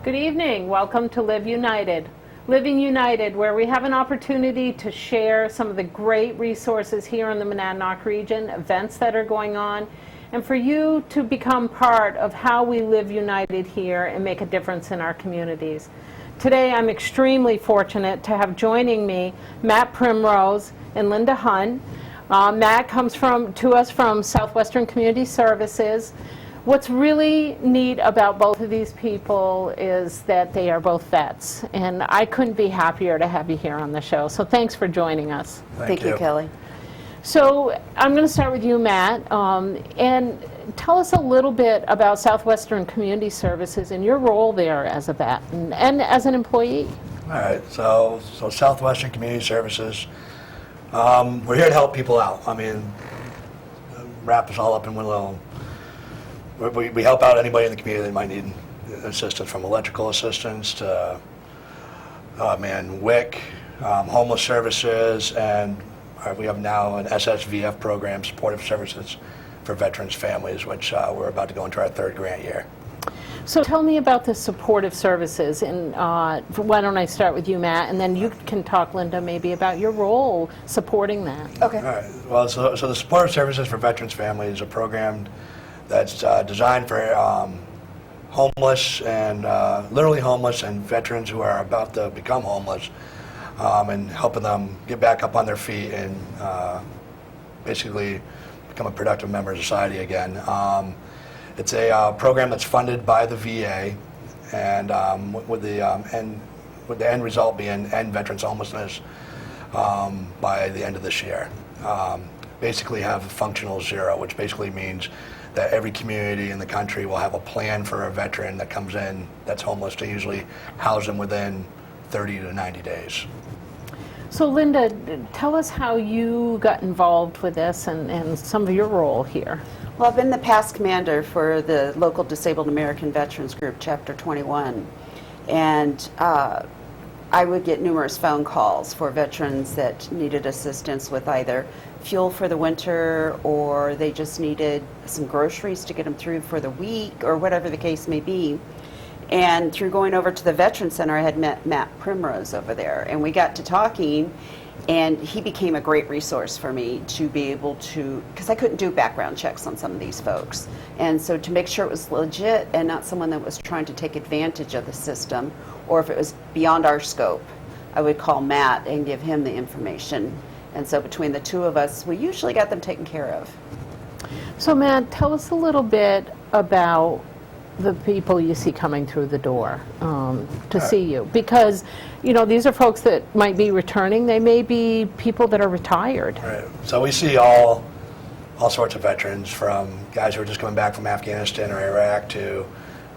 Good evening. Welcome to Live United. Living United, where we have an opportunity to share some of the great resources here in the Monadnock region, events that are going on, and for you to become part of how we live united here and make a difference in our communities. Today, I'm extremely fortunate to have joining me Matt Primrose and Linda Hunt. Matt comes to us from Southwestern Community Services. What's really neat about both of these people is that they are both vets, and I couldn't be happier to have you here on the show. So thanks for joining us. Thank you, Kelly. So I'm going to start with you, Matt, and tell us a little bit about Southwestern Community Services and your role there as a vet and as an employee. All right, so Southwestern Community Services, we're here to help people out. I mean, wrap us all up in one little. We help out anybody in the community that might need assistance, from electrical assistance to WIC, homeless services, and we have now an SSVF program, supportive services for veterans' families, which we're about to go into our third grant year. So tell me about the supportive services, and why don't I start with you, Matt, and then you can talk, Linda, maybe about your role supporting that. Okay. All right. Well, so the supportive services for veterans' families is a program that's designed for homeless and literally homeless and veterans who are about to become homeless, and helping them get back up on their feet and basically become a productive member of society again. It's a program that's funded by the VA, and with the end result being end veterans homelessness by the end of this year. Basically have a functional zero, which basically means that every community in the country will have a plan for a veteran that comes in that's homeless to usually house them within 30 to 90 days. So Linda, tell us how you got involved with this and some of your role here. Well, I've been the past commander for the local Disabled American Veterans Group, Chapter 21, and I would get numerous phone calls for veterans that needed assistance with either fuel for the winter, or they just needed some groceries to get them through for the week, or whatever the case may be. And through going over to the Veteran Center, I had met Matt Primrose over there, and we got to talking, and he became a great resource for me to be able to, because I couldn't do background checks on some of these folks. And so to make sure it was legit and not someone that was trying to take advantage of the system, or if it was beyond our scope, I would call Matt and give him the information. And so between the two of us, we usually got them taken care of. So Matt, tell us a little bit about the people you see coming through the door to see you, because these are folks that might be returning. They may be people that are retired. Right. So we see all sorts of veterans, from guys who are just coming back from Afghanistan or Iraq to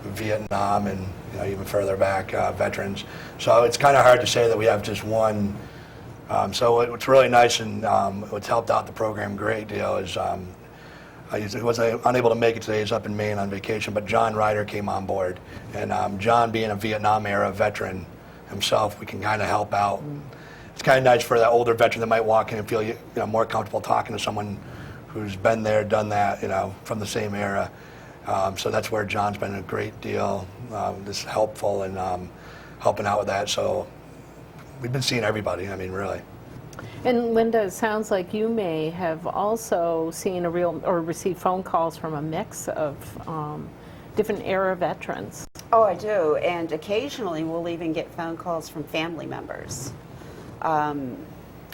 Vietnam, and even further back veterans. So it's kind of hard to say that we have just one. So what's really nice and what's helped out the program a great deal is I was unable to make it today. He's up in Maine on vacation, but John Ryder came on board. And John, being a Vietnam-era veteran himself, we can kind of help out. It's kind of nice for that older veteran that might walk in and feel more comfortable talking to someone who's been there, done that, from the same era. So that's where John's been a great deal, just helpful and helping out with that. So we've been seeing everybody, really. And Linda, it sounds like you may have also seen or received phone calls from a mix of different era veterans. Oh, I do, and occasionally we'll even get phone calls from family members.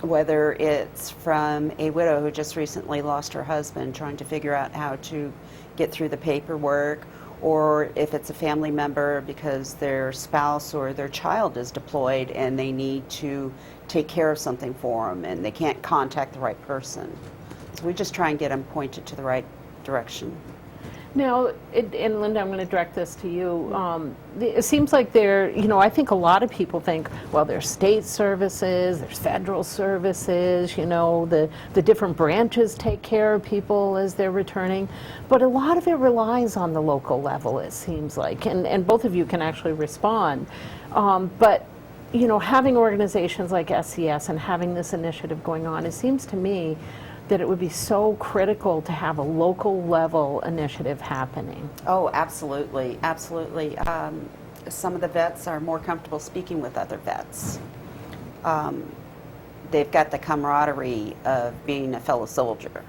Whether it's from a widow who just recently lost her husband, trying to figure out how to get through the paperwork, or if it's a family member because their spouse or their child is deployed and they need to take care of something for them and they can't contact the right person. So we just try and get them pointed to the right direction. Now, and Linda, I'm going to direct this to you. It seems like I think a lot of people think, well, there's state services, there's federal services, the different branches take care of people as they're returning. But a lot of it relies on the local level, it seems like, and both of you can actually respond. But having organizations like SCS and having this initiative going on, it seems to me that it would be so critical to have a local level initiative happening. Oh, absolutely, absolutely. some of the vets are more comfortable speaking with other vets. They've got the camaraderie of being a fellow soldier.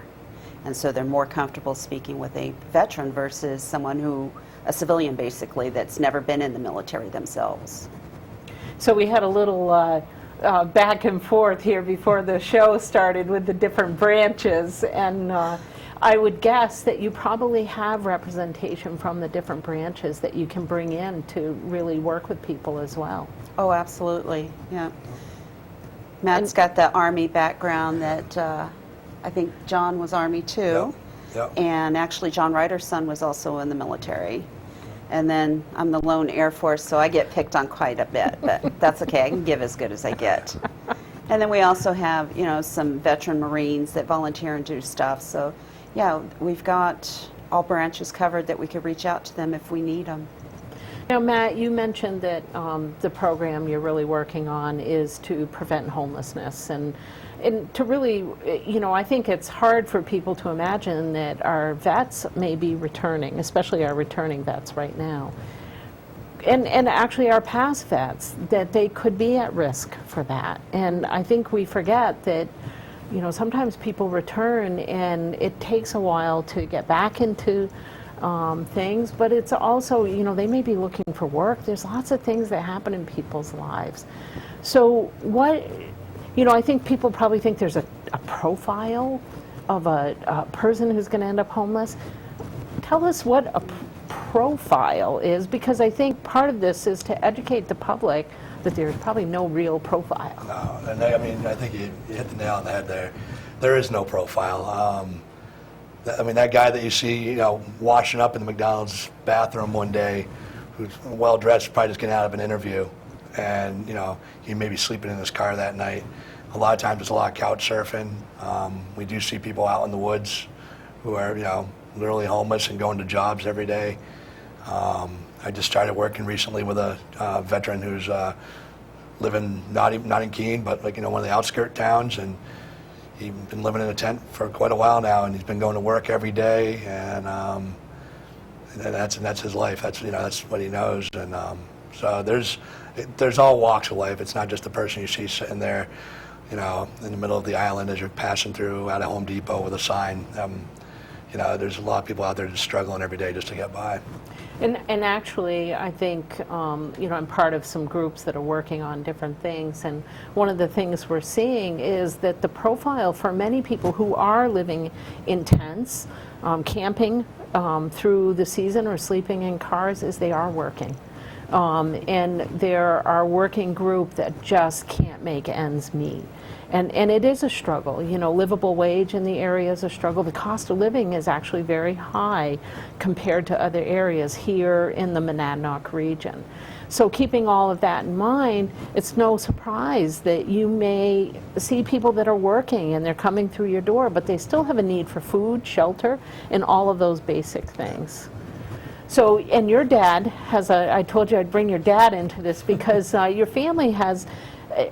And so they're more comfortable speaking with a veteran versus someone a civilian basically, that's never been in the military themselves. So we had a little back and forth here before the show started with the different branches, and I would guess that you probably have representation from the different branches that you can bring in to really work with people as well. Oh, absolutely, yeah. Matt's got the Army background that I think John was Army too. Yep. And actually John Ryder's son was also in the military. And then I'm the lone Air Force, so I get picked on quite a bit, but that's okay. I can give as good as I get. And then we also have, some veteran Marines that volunteer and do stuff. So, yeah, we've got all branches covered that we could reach out to them if we need them. Now, Matt, you mentioned that the program you're really working on is to prevent homelessness, and to really, I think it's hard for people to imagine that our vets may be returning, especially our returning vets right now, and actually our past vets, that they could be at risk for that. And I think we forget that, sometimes people return and it takes a while to get back into things, but it's also, they may be looking for work. There's lots of things that happen in people's lives. So I think people probably think there's a profile of a person who's going to end up homeless. Tell us what a profile is, because I think part of this is to educate the public that there's probably no real profile. No, and I think you hit the nail on the head there. There is no profile. That guy that you see, washing up in the McDonald's bathroom one day, who's well-dressed, probably just getting out of an interview, and, he may be sleeping in his car that night. A lot of times there's a lot of couch surfing. We do see people out in the woods who are, literally homeless and going to jobs every day. I just started working recently with a veteran who's living not in Keene, but one of the outskirt towns, and he's been living in a tent for quite a while now, and he's been going to work every day, and that's his life. That's what he knows, and so there's all walks of life. It's not just the person you see sitting there, in the middle of the island as you're passing through at a Home Depot with a sign. There's a lot of people out there just struggling every day just to get by. And actually, I think, I'm part of some groups that are working on different things, and one of the things we're seeing is that the profile for many people who are living in tents, camping through the season, or sleeping in cars, is they are working. And there are working group that just can't make ends meet. And it is a struggle. Livable wage in the area is a struggle. The cost of living is actually very high compared to other areas here in the Monadnock region. So keeping all of that in mind, it's no surprise that you may see people that are working and they're coming through your door, but they still have a need for food, shelter, and all of those basic things. So, and your dad has I told you I'd bring your dad into this because your family has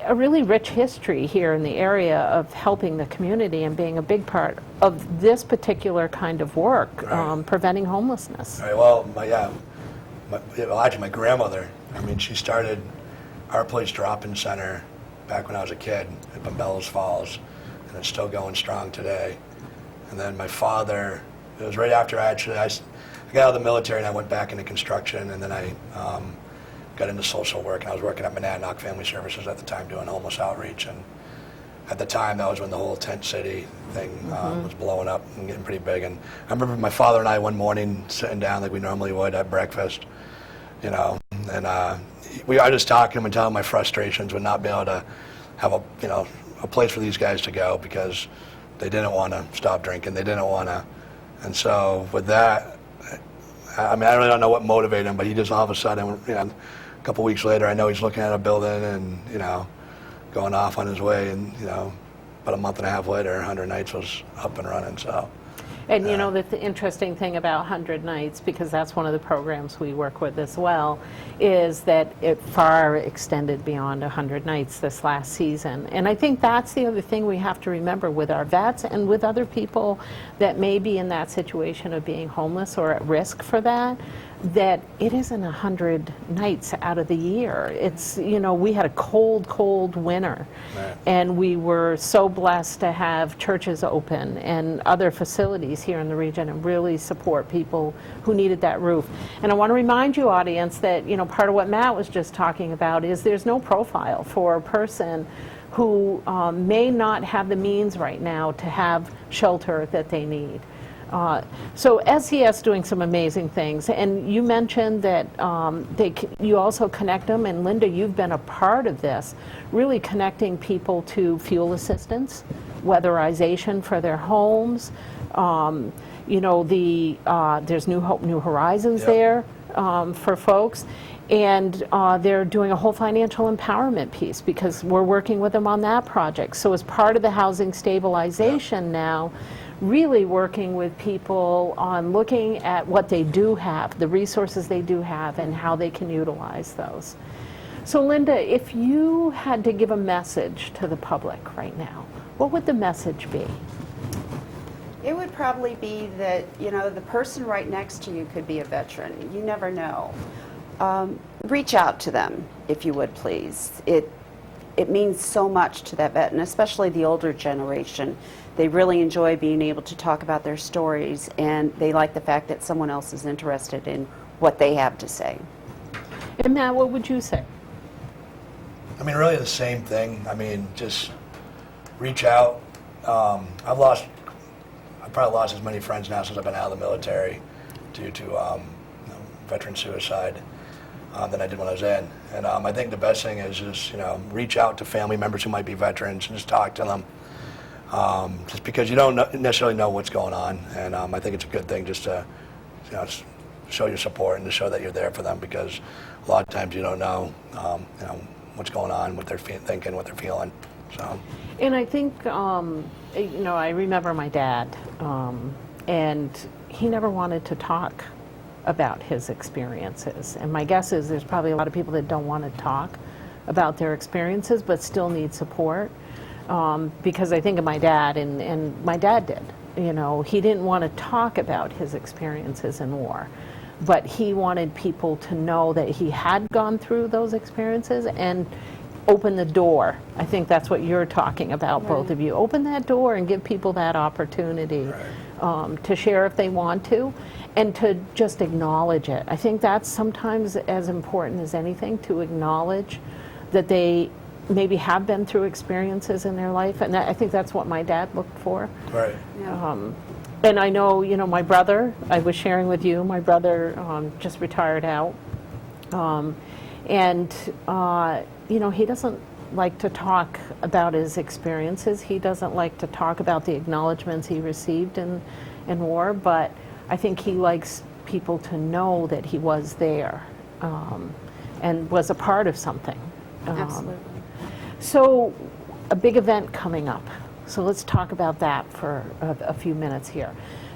a really rich history here in the area of helping the community and being a big part of this particular kind of work, right. Preventing homelessness. All right, well, actually my grandmother, she started our place drop-in center back when I was a kid up in Bellows Falls, and it's still going strong today. And then my father, it was right after I got out of the military and I went back into construction, and then I got into social work, and I was working at Monadnock Family Services at the time doing homeless outreach. And at the time, that was when the whole tent city thing was blowing up and getting pretty big. And I remember my father and I one morning sitting down like we normally would at breakfast, and I just talking to him and telling him my frustrations with not being able to have a place for these guys to go because they didn't want to stop drinking, they didn't want to. And so with that, I really don't know what motivated him, but he just all of a sudden, a couple weeks later, I know he's looking at a building and, going off on his way, and, about a month and a half later, 100 Nights was up and running, so. And the interesting thing about 100 Nights, because that's one of the programs we work with as well, is that it far extended beyond 100 Nights this last season. And I think that's the other thing we have to remember with our vets and with other people that may be in that situation of being homeless or at risk for that. that it isn't 100 nights out of the year. It's, you know, we had a cold, cold winter. Right. And we were so blessed to have churches open and other facilities here in the region and really support people who needed that roof. And I want to remind you, audience, that, you know, part of what Matt was just talking about is there's no profile for a person who may not have the means right now to have shelter that they need. So SCS doing some amazing things, and you mentioned that you also connect them, and Linda, you've been a part of this, really connecting people to fuel assistance, weatherization for their homes. You know, there's New Hope, New Horizons Yep. there for folks. And they're doing a whole financial empowerment piece because we're working with them on that project. So as part of the housing stabilization now, really working with people on looking at what they do have, the resources they do have, and how they can utilize those. So Linda, if you had to give a message to the public right now, what would the message be? It would probably be that, you know, the person right next to you could be a veteran. You never know. Reach out to them, if you would, please. It means so much to that vet, and especially the older generation. They really enjoy being able to talk about their stories, and they like the fact that someone else is interested in what they have to say. And Matt, what would you say? I mean, really the same thing. I mean, just reach out. I've probably lost as many friends now since I've been out of the military due to veteran suicide than I did when I was in. And I think the best thing is just, you know, reach out to family members who might be veterans and just talk to them. Just because you don't necessarily know what's going on, and I think it's a good thing just to, you know, show your support and to show that you're there for them, because a lot of times you don't know, you know, what's going on, what they're thinking, what they're feeling. So. And I think, you know, I remember my dad, and he never wanted to talk about his experiences. And my guess is there's probably a lot of people that don't want to talk about their experiences but still need support. Because I think of my dad, and my dad did. You know, he didn't want to talk about his experiences in war, but he wanted people to know that he had gone through those experiences and open the door. I think that's what you're talking about, Right. both of you. Open that door and give people that opportunity to share if they want to, and to just acknowledge it. I think that's sometimes as important as anything, to acknowledge that they maybe have been through experiences in their life, and I think that's what my dad looked for. Right. Yeah. And I know, you know, my brother, I was sharing with you, my brother just retired out, and you know, he doesn't like to talk about his experiences. He doesn't like to talk about the acknowledgments he received in war, but I think he likes people to know that he was there and was a part of something. Absolutely. So, a big event coming up. So let's talk about that for a few minutes here.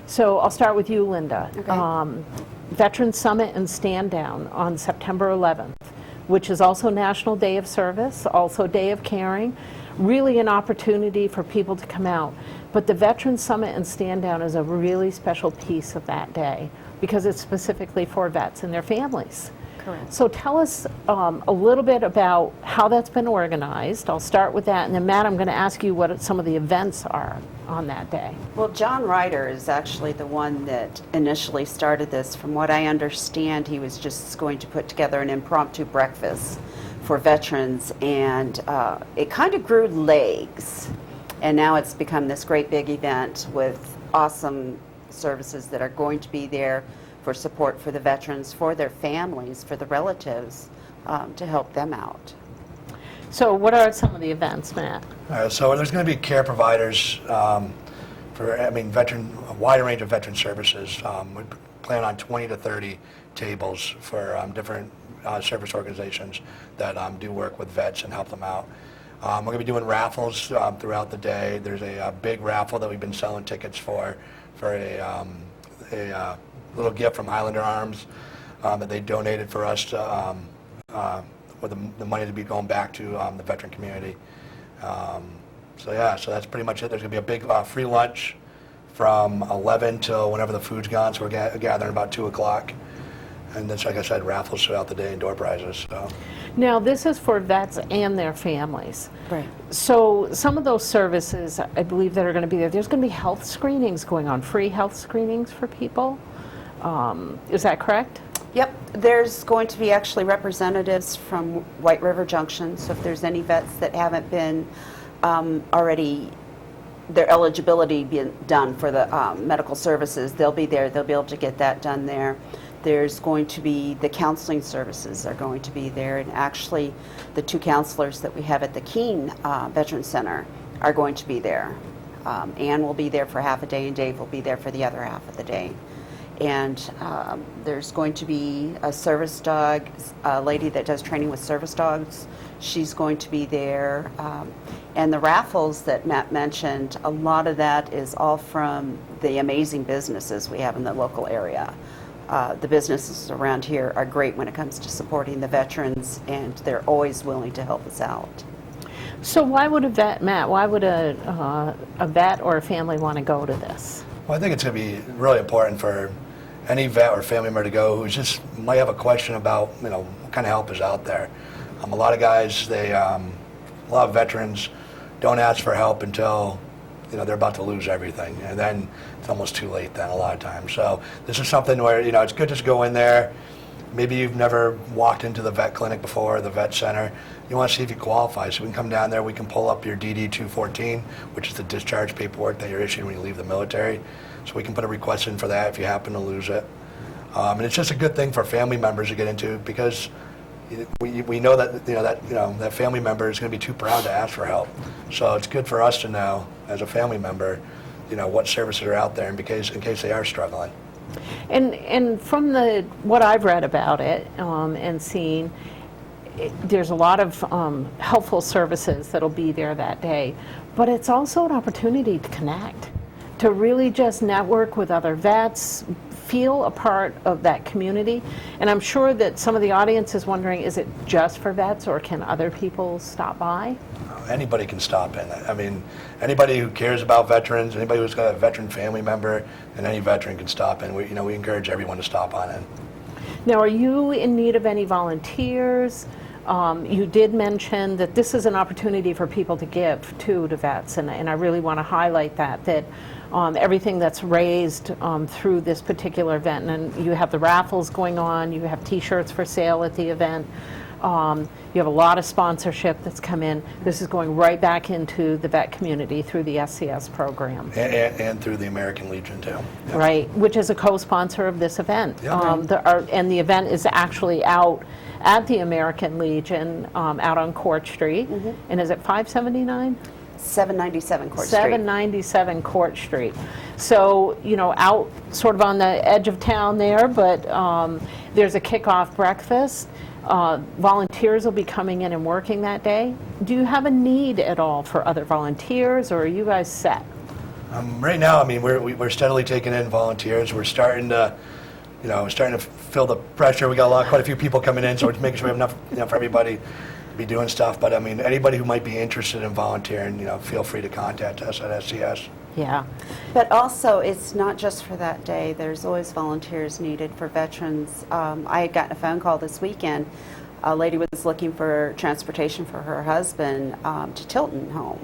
So I'll start with you, Linda. Okay. Veteran Summit and Stand Down on September 11th, which is also National Day of Service, also Day of Caring. Really an opportunity for people to come out. But the Veteran Summit and Stand Down is a really special piece of that day because it's specifically for vets and their families. Correct. So tell us a little bit about how that's been organized. I'll start with that, and then Matt, I'm going to ask you what some of the events are on that day. Well, John Ryder is actually the one that initially started this. From what I understand, he was just going to put together an impromptu breakfast for veterans, and it kind of grew legs. And now it's become this great big event with awesome services that are going to be there for support for the veterans, for their families, for the relatives, to help them out. So what are some of the events, Matt? All right, so there's going to be care providers for, I mean, a wide range of veteran services. We plan on 20 to 30 tables for different service organizations that do work with vets and help them out. We're going to be doing raffles throughout the day. There's a big raffle that we've been selling tickets for a little gift from Highlander Arms that they donated for us to, with the money to be going back to the veteran community. So yeah, so that's pretty much it. There's going to be a big free lunch from 11 till whenever the food's gone, so we're gathering about 2 o'clock. And that's, like I said, raffles throughout the day and door prizes. So. Now, this is for vets and their families. Right. So some of those services, I believe, that are going to be there, there's going to be health screenings going on, free health screenings for people. Is that correct? Yep, there's going to be actually representatives from White River Junction, so if there's any vets that haven't been already, their eligibility being done for the medical services, they'll be there, they'll be able to get that done there. There's going to be, the counseling services are going to be there, and actually the 2 counselors that we have at the Keene Veterans Center are going to be there. Ann will be there for half a day and Dave will be there for the other half of the day. And there's going to be a service dog, a lady that does training with service dogs. She's going to be there. And the raffles that Matt mentioned, a lot of that is all from the amazing businesses we have in the local area. The businesses around here are great when it comes to supporting the veterans, and they're always willing to help us out. So why would a vet, Matt, why would a vet or a family want to go to this? Well, I think it's going to be really important for any vet or family member to go who just might have a question about, what kind of help is out there. A lot of guys, a lot of veterans don't ask for help until, they're about to lose everything. And then it's almost too late then a lot of times. So this is something where, it's good just to go in there. Maybe you've never walked into the vet clinic before, the vet center. You want to see if you qualify. So we can come down there, we can pull up your DD-214, which is the discharge paperwork that you're issued when you leave the military. So we can put a request in for that if you happen to lose it. And it's just a good thing for family members to get into, because we know that that family member is going to be too proud to ask for help. So it's good for us to know as a family member, what services are out there in case they are struggling. And from what I've read about it and seen, there's a lot of helpful services that'll be there that day, but it's also an opportunity to connect, to really just network with other vets, feel a part of that community. And I'm sure that some of the audience is wondering, is it just for vets, or can other people stop by? Anybody can stop in. I mean, anybody who cares about veterans, anybody who's got a veteran family member, and any veteran can stop in. We encourage everyone to stop on in. Now, are you in need of any volunteers? You did mention that this is an opportunity for people to give to vets, and I really want to highlight that everything that's raised through this particular event, and you have the raffles going on, you have t-shirts for sale at the event, you have a lot of sponsorship that's come in. This is going right back into the vet community through the SCS program. And through the American Legion, too. Yep. Right, which is a co-sponsor of this event. Yep. And the event is actually out at the American Legion, out on Court Street. Mm-hmm. And is it 579? 797 Court Street. 797 Court Street. So, out sort of on the edge of town there, but there's a kickoff breakfast. Volunteers will be coming in and working that day. Do you have a need at all for other volunteers, or are you guys set? Right now, we're steadily taking in volunteers. We're starting to feel the pressure. We got quite a few people coming in, so we're making sure we have enough, for everybody to be doing stuff. But anybody who might be interested in volunteering, feel free to contact us at SCS. Yeah. But also, it's not just for that day. There's always volunteers needed for veterans. I had gotten a phone call this weekend. A lady was looking for transportation for her husband to Tilton home,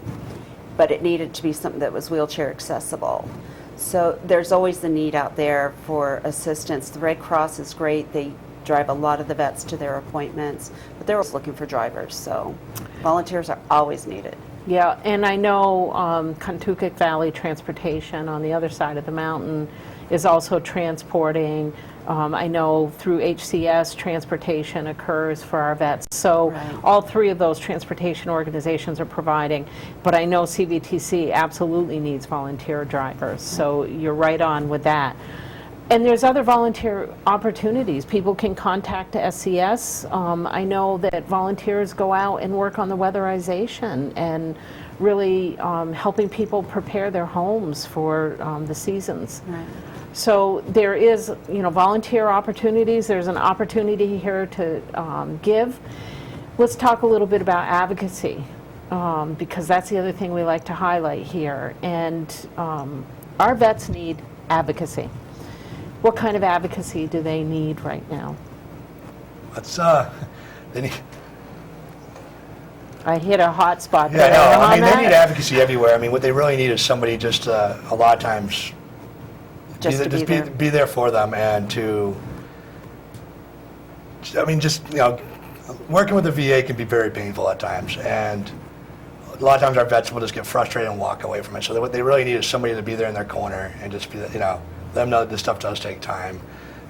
but it needed to be something that was wheelchair accessible. So there's always the need out there for assistance. The Red Cross is great. They drive a lot of the vets to their appointments, but they're always looking for drivers. So volunteers are always needed. Yeah, and I know Contoocook Valley Transportation on the other side of the mountain is also transporting. I know through HCS, transportation occurs for our vets. So Right. all 3 of those transportation organizations are providing. But I know CVTC absolutely needs volunteer drivers. So you're right on with that. And there's other volunteer opportunities. People can contact SCS. I know that volunteers go out and work on the weatherization and really helping people prepare their homes for the seasons. Right. So there is, volunteer opportunities. There's an opportunity here to give. Let's talk a little bit about advocacy, because that's the other thing we like to highlight here. And our vets need advocacy. What kind of advocacy do they need right now? Let's, they need, I hit a hot spot yeah, there. no, I mean, Mohammed? they need advocacy everywhere. I mean, what they really need is somebody just, a lot of times, Just to be there. be there for them and to, I mean, just, you know, working with the VA can be very painful at times, and a lot of times our vets will just get frustrated and walk away from it. So what they really need is somebody to be there in their corner and just be, you know, let them know that this stuff does take time,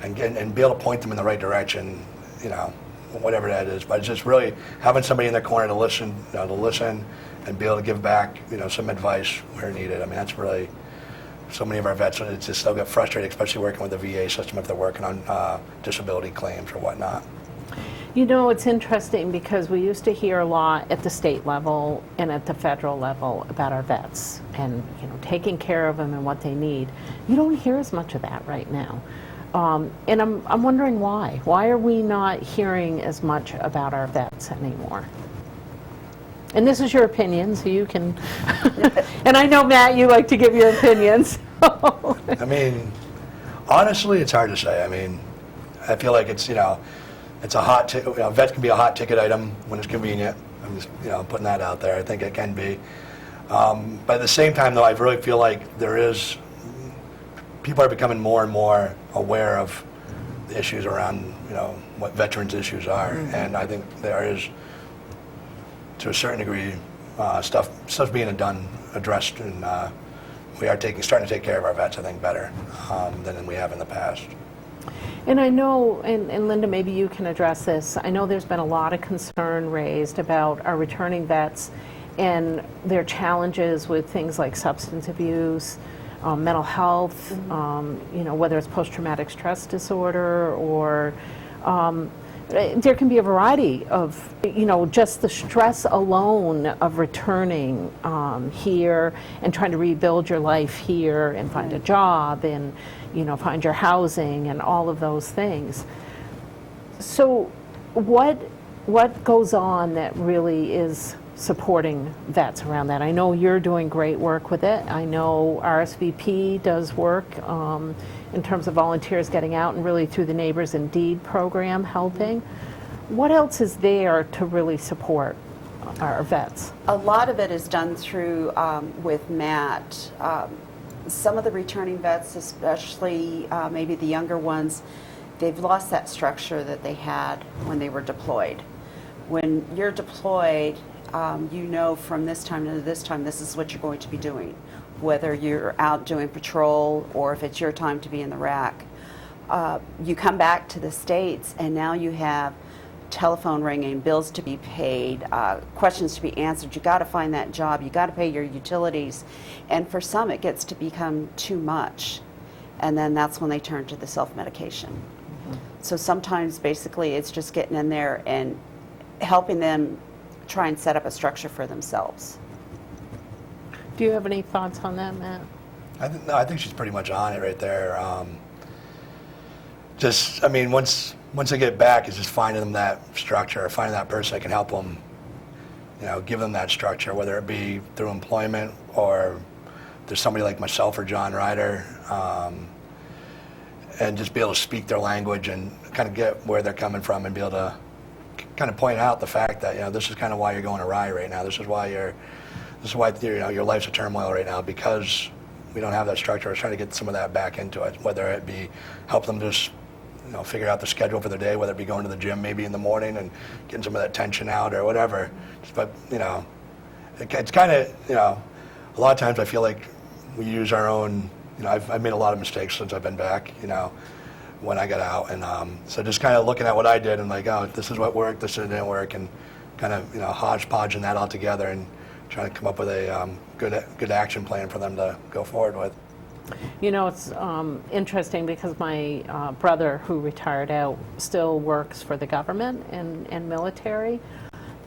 and be able to point them in the right direction, you know, whatever that is. But it's just really having somebody in their corner to listen, you know, and be able to give back, you know, some advice where needed. I mean, that's really, so many of our vets, it's just they'll get frustrated, especially working with the VA system if they're working on disability claims or whatnot. You know, it's interesting because we used to hear a lot at the state level and at the federal level about our vets and, you know, taking care of them and what they need. You don't hear as much of that right now. And I'm wondering why. Why are we not hearing as much about our vets anymore? And this is your opinion, so you can, and I know, Matt, you like to give your opinions. I mean, honestly, it's hard to say. I mean, I feel like it's, you know, it's a hot ticket, you know, vets can be a hot ticket item when it's convenient. I'm just, you know, putting that out there. I think it can be. But at the same time, though, I really feel like people are becoming more and more aware of the issues around, you know, what veterans' issues are. Mm-hmm. And I think there is, to a certain degree, stuff's being addressed, and we are starting to take care of our vets, I think, better than we have in the past. And I know, and Linda, maybe you can address this, I know there's been a lot of concern raised about our returning vets and their challenges with things like substance abuse, mental health, you know, whether it's post-traumatic stress disorder or there can be a variety of, you know, just the stress alone of returning here and trying to rebuild your life here and find a job and, you know, find your housing and all of those things. So what goes on that really is supporting vets around that? I know you're doing great work with it. I know RSVP does work in terms of volunteers getting out and really through the Neighbors in Deed program helping. What else is there to really support our vets? A lot of it is done through, with Matt. Some of the returning vets, especially maybe the younger ones, they've lost that structure that they had when they were deployed. When you're deployed, you know from this time to this time, this is what you're going to be doing. Whether you're out doing patrol or if it's your time to be in the rack. You come back to the States and now you have telephone ringing, bills to be paid, questions to be answered. You got to find that job. You got to pay your utilities. And for some, it gets to become too much. And then that's when they turn to the self-medication. Mm-hmm. So sometimes basically it's just getting in there and helping them try and set up a structure for themselves. Do you have any thoughts on that, Matt? I think she's pretty much on it right there. Just, I mean, once they get back, it's just finding them that structure, finding that person that can help them, you know, give them that structure, whether it be through employment or there's somebody like myself or John Ryder, and just be able to speak their language and kind of get where they're coming from and be able to kind of point out the fact that, you know, this is kind of why you're going awry right now. This is why you know, your life's a turmoil right now, because we don't have that structure. We're trying to get some of that back into it, whether it be help them just, you know, figure out the schedule for their day, whether it be going to the gym maybe in the morning and getting some of that tension out or whatever. But, you know, it's kind of, you know, a lot of times I feel like we use our own, you know, I've made a lot of mistakes since I've been back, you know, when I got out. And so just kind of looking at what I did and like, oh, this is what worked, this didn't work, and kind of, you know, hodgepodging that all together and trying to come up with a good action plan for them to go forward with. You know, it's interesting because my brother, who retired out, still works for the government and military,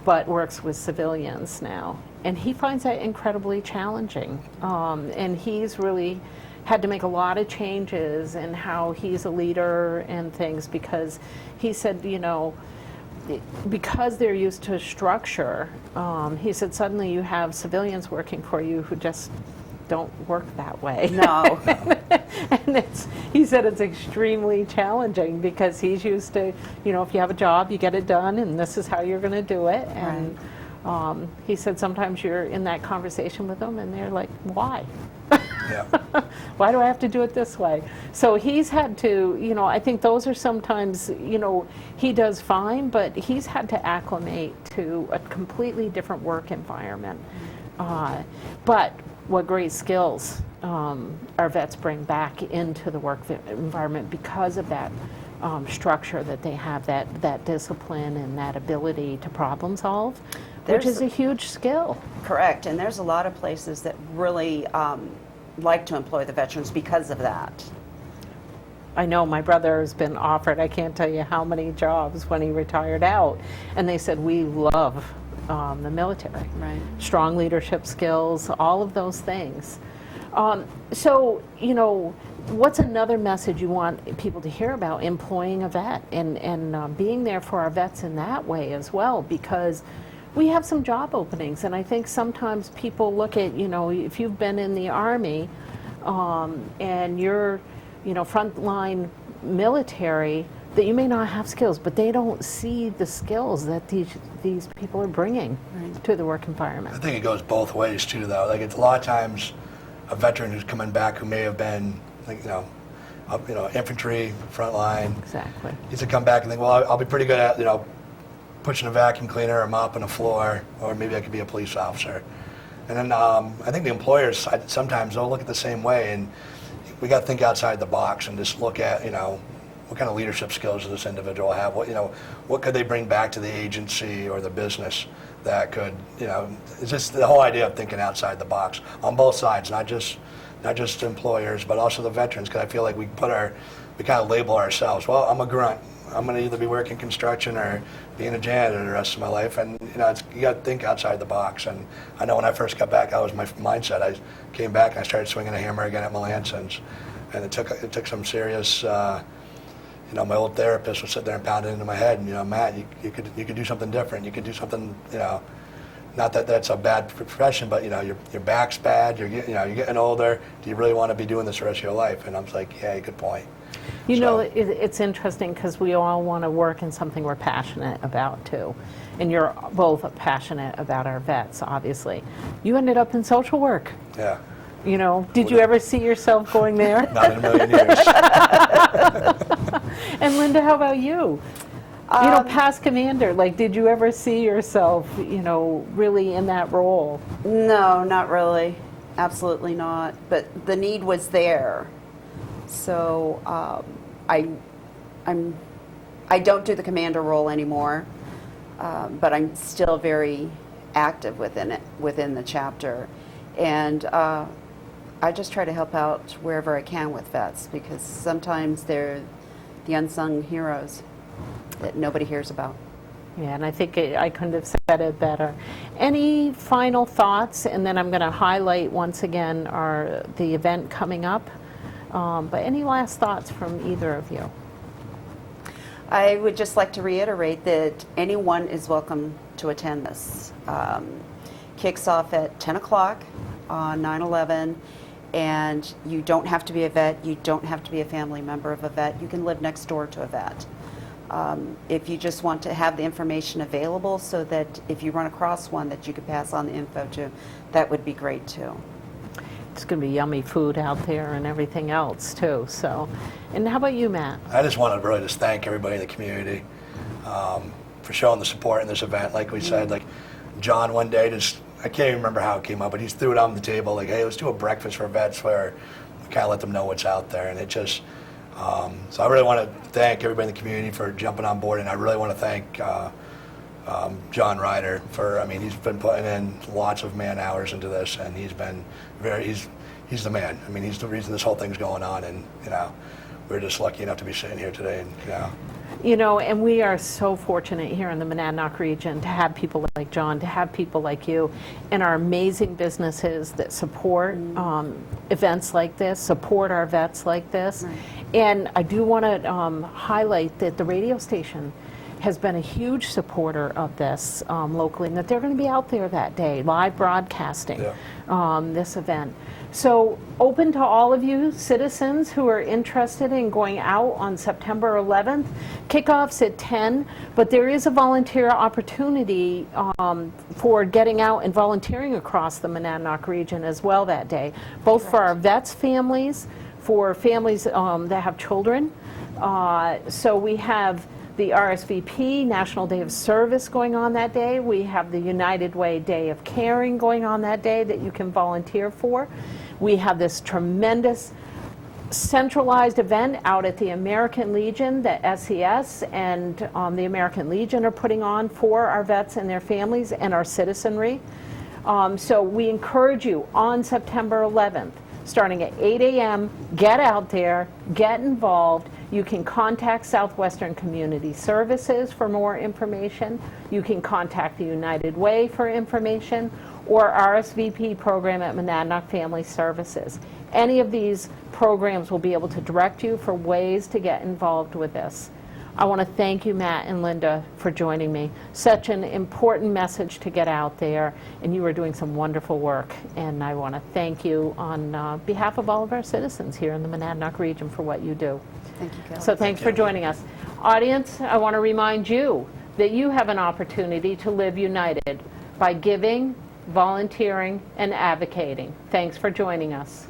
but works with civilians now. And he finds that incredibly challenging. And he's really had to make a lot of changes in how he's a leader and things, because he said, you know, because they're used to structure, he said suddenly you have civilians working for you who just don't work that way. No. And he said it's extremely challenging because he's used to, you know, if you have a job, you get it done, and this is how you're going to do it. And he said sometimes you're in that conversation with them, and they're like, why? Yeah. Why do I have to do it this way? So he's had to, you know, I think those are sometimes, you know, he does fine, but he's had to acclimate to a completely different work environment. But what great skills our vets bring back into the work environment because of that structure that they have, that discipline and that ability to problem solve, which is a huge skill. Correct, and there's a lot of places that really like to employ the veterans because of that. I know my brother has been offered, I can't tell you how many jobs when he retired out, and they said, we love the military. Right. Strong leadership skills, all of those things. So, you know, what's another message you want people to hear about employing a vet and being there for our vets in that way as well? Because we have some job openings, and I think sometimes people look at, you know, if you've been in the Army and you're, you know, frontline military, that you may not have skills, but they don't see the skills that these people are bringing to the work environment. I think it goes both ways too, though. Like, it's a lot of times a veteran who's coming back who may have been, like, infantry, frontline. Exactly. Needs to come back and think, well, I'll be pretty good at, you know, pushing a vacuum cleaner or mopping a floor, or maybe I could be a police officer. And then I think the employers sometimes they'll look at the same way, and we got to think outside the box and just look at, you know, what kind of leadership skills does this individual have? What, you know, what could they bring back to the agency or the business that could, you know, it's just the whole idea of thinking outside the box on both sides, not just employers, but also the veterans, because I feel like we kind of label ourselves. Well, I'm a grunt. I'm going to either be working construction or being a janitor the rest of my life, and you know, you got to think outside the box. And I know when I first got back, that was my mindset. I came back and I started swinging a hammer again at Melanson's, and it took some serious. You know, my old therapist was sitting there and pounding into my head, and, you know, Matt, you could do something different. You could do something, you know, not that that's a bad profession, but, you know, your back's bad. You're getting older. Do you really want to be doing this the rest of your life? And I was like, yeah, good point. You know, it's interesting because we all want to work in something we're passionate about too. And you're both passionate about our vets, obviously. You ended up in social work. Yeah. You know, did you ever see yourself going there? Not in a million years. And Linda, how about you? You know, past commander, like, did you ever see yourself, you know, really in that role? No, not really. Absolutely not. But the need was there. So I don't do the commander role anymore, but I'm still very active within the chapter, and I just try to help out wherever I can with vets, because sometimes they're the unsung heroes that nobody hears about. Yeah, and I think I couldn't have said it better. Any final thoughts? And then I'm going to highlight once again the event coming up. But any last thoughts from either of you? I would just like to reiterate that anyone is welcome to attend this. Kicks off at 10 o'clock on 9/11, and you don't have to be a vet, you don't have to be a family member of a vet, you can live next door to a vet. If you just want to have the information available so that if you run across one that you could pass on the info to, that would be great too. It's going to be yummy food out there and everything else too. So, and how about you, Matt? I just want to really just thank everybody in the community for showing the support in this event. Like we said, like John one day I can't even remember how it came up, but he threw it on the table like, hey, let's do a breakfast for vets where we kind of let them know what's out there. And it just, so I really want to thank everybody in the community for jumping on board, and I really want to thank John Ryder for, I mean, he's been putting in lots of man hours into this, and he's been he's the man. I mean, he's the reason this whole thing's going on, and, you know, we're just lucky enough to be sitting here today, and, you know. You know, and we are so fortunate here in the Monadnock region to have people like John, to have people like you, and our amazing businesses that support events like this, support our vets like this. Right. And I do want to highlight that the radio station has been a huge supporter of this locally, and that they're going to be out there that day, live broadcasting this event. So open to all of you citizens who are interested in going out on September 11th. Kickoff's at 10, but there is a volunteer opportunity for getting out and volunteering across the Monadnock region as well that day, both for our vets families, for families that have children. So we have the RSVP, National Day of Service, going on that day. We have the United Way Day of Caring going on that day that you can volunteer for. We have this tremendous centralized event out at the American Legion that SCS and the American Legion are putting on for our vets and their families and our citizenry. So we encourage you on September 11th, starting at 8 a.m., get out there, get involved. You can contact Southwestern Community Services for more information. You can contact the United Way for information, or RSVP program at Monadnock Family Services. Any of these programs will be able to direct you for ways to get involved with this. I want to thank you, Matt and Linda, for joining me. Such an important message to get out there, and you are doing some wonderful work. And I want to thank you on behalf of all of our citizens here in the Monadnock region for what you do. Thank you, Kelly. So thanks for joining us. Audience, I want to remind you that you have an opportunity to live united by giving, volunteering, and advocating. Thanks for joining us.